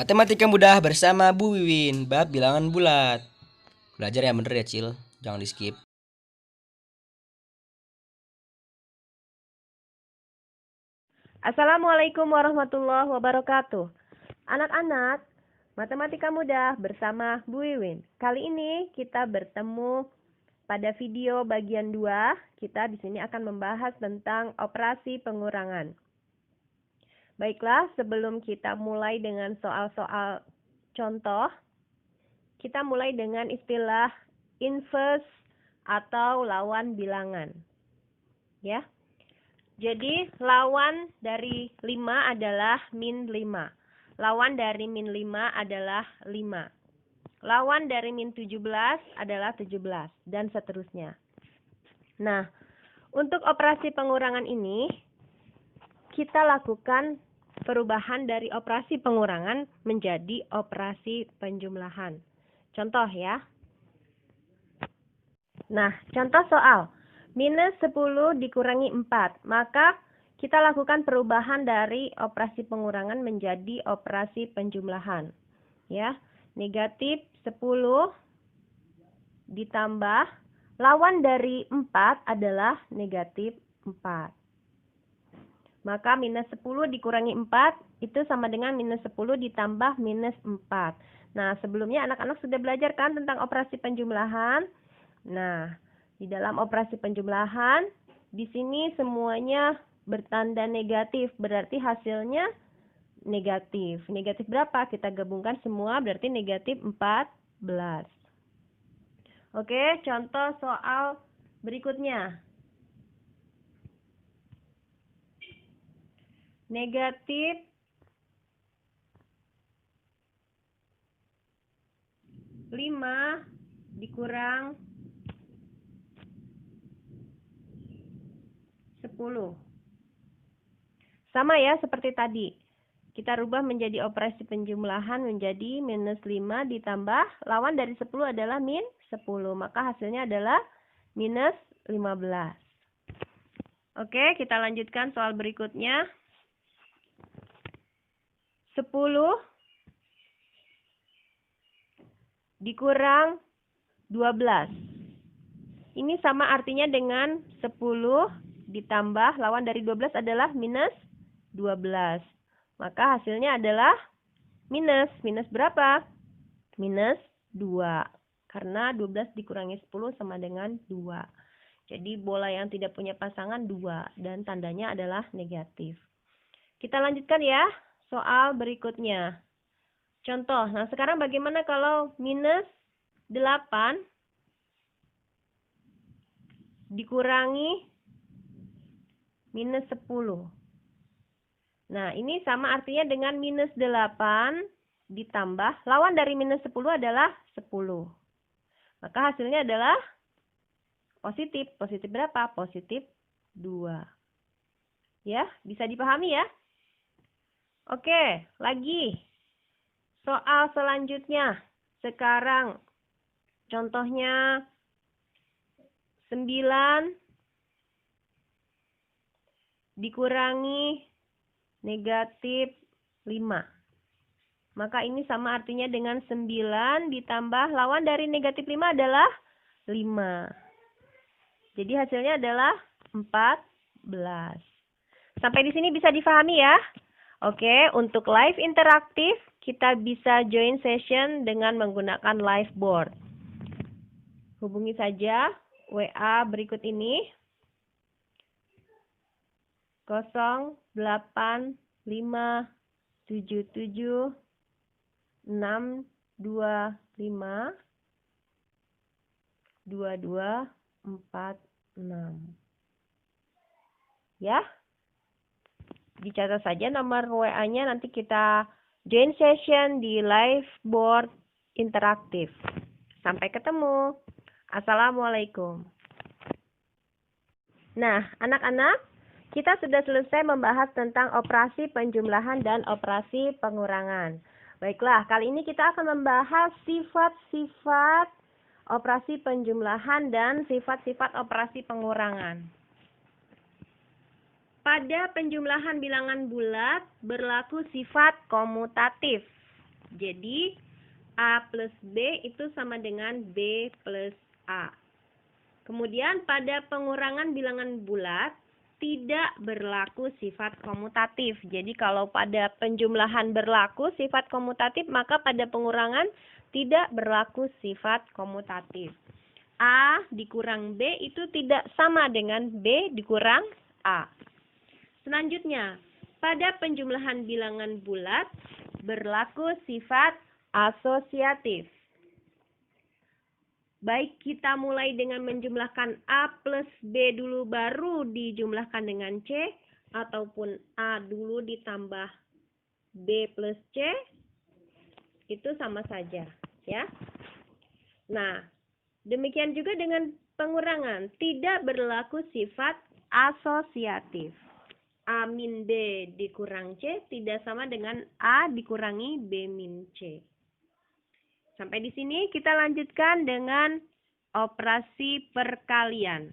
Matematika mudah bersama Bu Wiwin, bab bilangan bulat. Belajar yang bener ya, Cil. Jangan di-skip. Assalamualaikum warahmatullahi wabarakatuh. Anak-anak, matematika mudah bersama Bu Wiwin. Kali ini kita bertemu pada video bagian 2. Kita di sini akan membahas tentang operasi pengurangan. Baiklah, sebelum kita mulai dengan soal-soal contoh, kita mulai dengan istilah inverse atau lawan bilangan. Ya. Jadi, lawan dari 5 adalah min 5. Lawan dari min 5 adalah 5. Lawan dari min 17 adalah 17, dan seterusnya. Nah, untuk operasi pengurangan ini, kita lakukan perubahan dari operasi pengurangan menjadi operasi penjumlahan. Contoh ya. Nah, contoh soal. Minus 10 dikurangi 4. Maka kita lakukan perubahan dari operasi pengurangan menjadi operasi penjumlahan. Ya, negatif 10 ditambah lawan dari 4 adalah negatif 4. Maka minus 10 dikurangi 4 itu sama dengan minus 10 ditambah minus 4. Nah, sebelumnya anak-anak sudah belajar kan tentang operasi penjumlahan. Nah, di dalam operasi penjumlahan, di sini semuanya bertanda negatif, berarti hasilnya negatif. Negatif berapa? Kita gabungkan semua, berarti negatif 14. Oke, contoh soal berikutnya. Negatif 5 dikurang 10. Sama ya seperti tadi. Kita rubah menjadi operasi penjumlahan menjadi minus 5 ditambah lawan dari 10 adalah min 10. Maka hasilnya adalah minus 15. Oke, kita lanjutkan soal berikutnya. 10 dikurang 12. Ini sama artinya dengan 10 ditambah lawan dari 12 adalah minus 12. Maka hasilnya adalah minus. Minus berapa? Minus 2. Karena 12 dikurangi 10 sama dengan 2. Jadi bola yang tidak punya pasangan 2. Dan tandanya adalah negatif. Kita lanjutkan ya soal berikutnya. Contoh, nah sekarang bagaimana kalau minus 8 dikurangi minus 10. Nah, ini sama artinya dengan minus 8 ditambah lawan dari minus 10 adalah 10. Maka hasilnya adalah positif. Positif berapa? Positif 2. Ya, bisa dipahami ya? Oke, lagi. Soal selanjutnya. Sekarang contohnya 9 dikurangi negatif 5. Maka ini sama artinya dengan 9 ditambah lawan dari negatif 5 adalah 5. Jadi hasilnya adalah 14. Sampai di sini bisa difahami ya? Oke, untuk live interaktif kita bisa join session dengan menggunakan live board. Hubungi saja WA berikut ini 0857762246. Ya. Dicatat saja nomor WA-nya, nanti kita join session di live board interaktif. Sampai ketemu. Assalamualaikum. Nah, anak-anak, kita sudah selesai membahas tentang operasi penjumlahan dan operasi pengurangan. Baiklah, kali ini kita akan membahas sifat-sifat operasi penjumlahan dan sifat-sifat operasi pengurangan. Pada penjumlahan bilangan bulat berlaku sifat komutatif. Jadi A plus B itu sama dengan B plus A. Kemudian pada pengurangan bilangan bulat tidak berlaku sifat komutatif. Jadi kalau pada penjumlahan berlaku sifat komutatif, maka pada pengurangan tidak berlaku sifat komutatif. A dikurang B itu tidak sama dengan B dikurang A. Selanjutnya, pada penjumlahan bilangan bulat berlaku sifat asosiatif. Baik kita mulai dengan menjumlahkan A plus B dulu baru dijumlahkan dengan C, ataupun A dulu ditambah B plus C, itu sama saja, ya. Nah, demikian juga dengan pengurangan, tidak berlaku sifat asosiatif. A min B dikurang C tidak sama dengan A dikurangi B min C. Sampai di sini kita lanjutkan dengan operasi perkalian.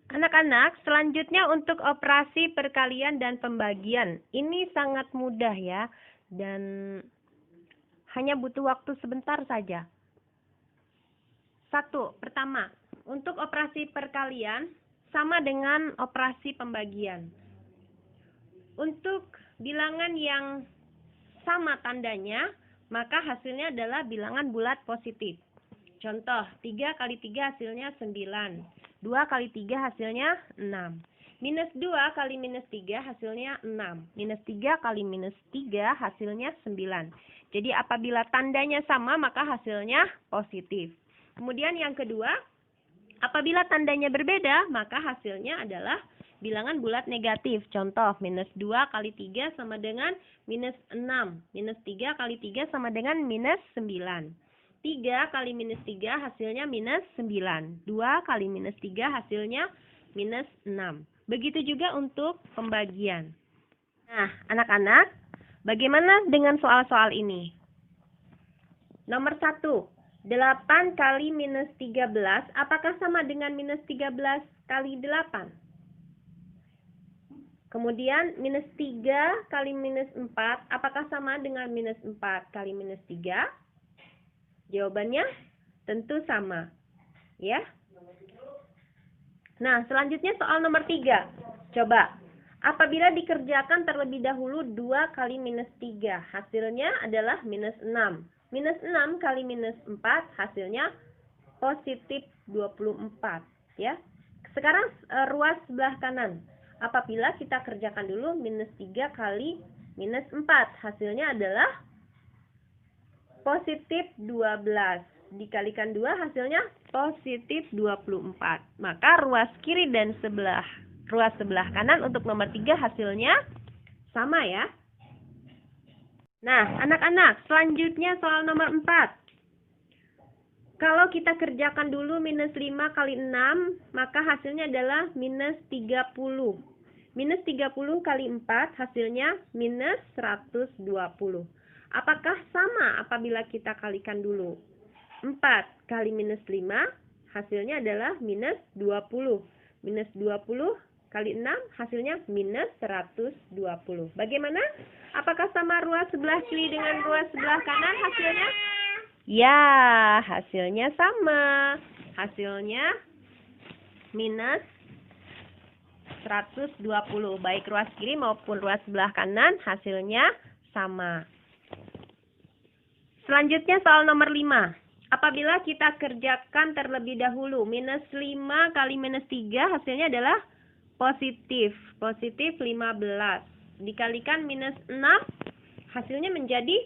Anak-anak, selanjutnya untuk operasi perkalian dan pembagian. Ini sangat mudah ya, dan hanya butuh waktu sebentar saja. Pertama, untuk operasi perkalian sama dengan operasi pembagian. Untuk bilangan yang sama tandanya, maka hasilnya adalah bilangan bulat positif. Contoh, 3 kali 3 hasilnya 9. 2 kali 3 hasilnya 6. Minus 2 kali minus 3 hasilnya 6. Minus 3 kali minus 3 hasilnya 9. Jadi apabila tandanya sama, maka hasilnya positif. Kemudian yang kedua, apabila tandanya berbeda, maka hasilnya adalah bilangan bulat negatif. Contoh, minus 2 kali 3 sama dengan minus 6. Minus 3 kali 3 sama dengan minus 9. 3 kali minus 3 hasilnya minus 9. 2 kali minus 3 hasilnya minus 6. Begitu juga untuk pembagian. Nah, anak-anak, bagaimana dengan soal-soal ini? Nomor 1. 8 kali minus 13, apakah sama dengan minus 13 kali 8? Kemudian minus 3 kali minus 4, apakah sama dengan minus 4 kali minus 3? Jawabannya tentu sama. Ya. Nah, selanjutnya soal nomor 3. Coba, apabila dikerjakan terlebih dahulu 2 kali minus 3, hasilnya adalah minus 6. Minus 6 kali minus 4, hasilnya positif 24. Ya. Sekarang ruas sebelah kanan. Apabila kita kerjakan dulu minus 3 kali minus 4, hasilnya adalah positif 12. Dikalikan 2 hasilnya positif 24. Maka ruas kiri dan ruas sebelah kanan untuk nomor 3 hasilnya sama ya. Nah, anak-anak, selanjutnya soal nomor 4. Kalau kita kerjakan dulu minus 5 kali 6, maka hasilnya adalah minus 30. Minus 30 kali 4 hasilnya minus 120. Apakah sama apabila kita kalikan dulu? 4 kali minus 5 hasilnya adalah minus 20. Minus 20 kali 6 hasilnya minus 120. Bagaimana? Apakah sama ruas sebelah kiri dengan ruas sebelah kanan hasilnya? Ya, hasilnya sama. Hasilnya minus 120. Baik ruas kiri maupun ruas sebelah kanan hasilnya sama. Selanjutnya soal nomor 5. Apabila kita kerjakan terlebih dahulu minus 5 kali minus 3 hasilnya adalah positif. Positif 15. Dikalikan minus 6 hasilnya menjadi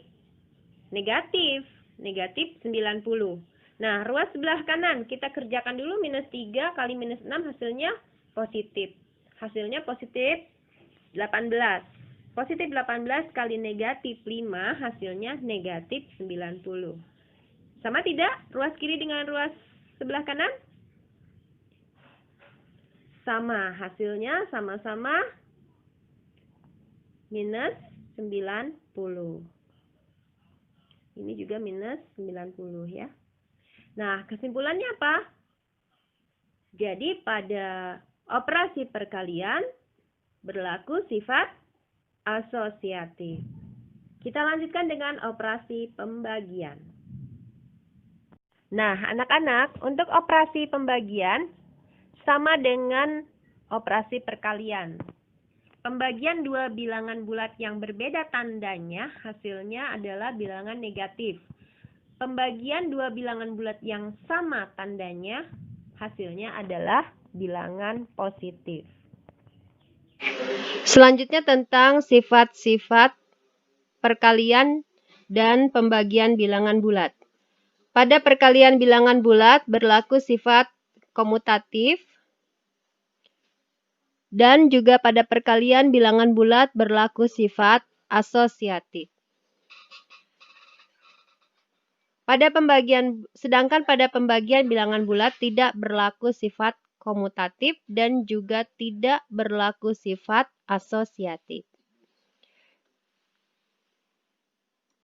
negatif. Negatif 90. Nah, ruas sebelah kanan kita kerjakan dulu minus 3 kali minus 6 hasilnya positif. Hasilnya positif 18. Positif 18 kali negatif 5 hasilnya negatif 90. Sama tidak ruas kiri dengan ruas sebelah kanan? Sama, hasilnya sama-sama minus 90. Ini juga minus 90 ya. Nah, kesimpulannya apa? Jadi pada operasi perkalian berlaku sifat asosiatif. Kita lanjutkan dengan operasi pembagian. Nah, anak-anak, untuk operasi pembagian sama dengan operasi perkalian. Pembagian dua bilangan bulat yang berbeda tandanya, hasilnya adalah bilangan negatif. Pembagian dua bilangan bulat yang sama tandanya, hasilnya adalah bilangan positif. Selanjutnya tentang sifat-sifat perkalian dan pembagian bilangan bulat. Pada perkalian bilangan bulat berlaku sifat komutatif dan juga pada perkalian bilangan bulat berlaku sifat asosiatif. Sedangkan pada pembagian bilangan bulat tidak berlaku sifat komutatif dan juga tidak berlaku sifat asosiatif.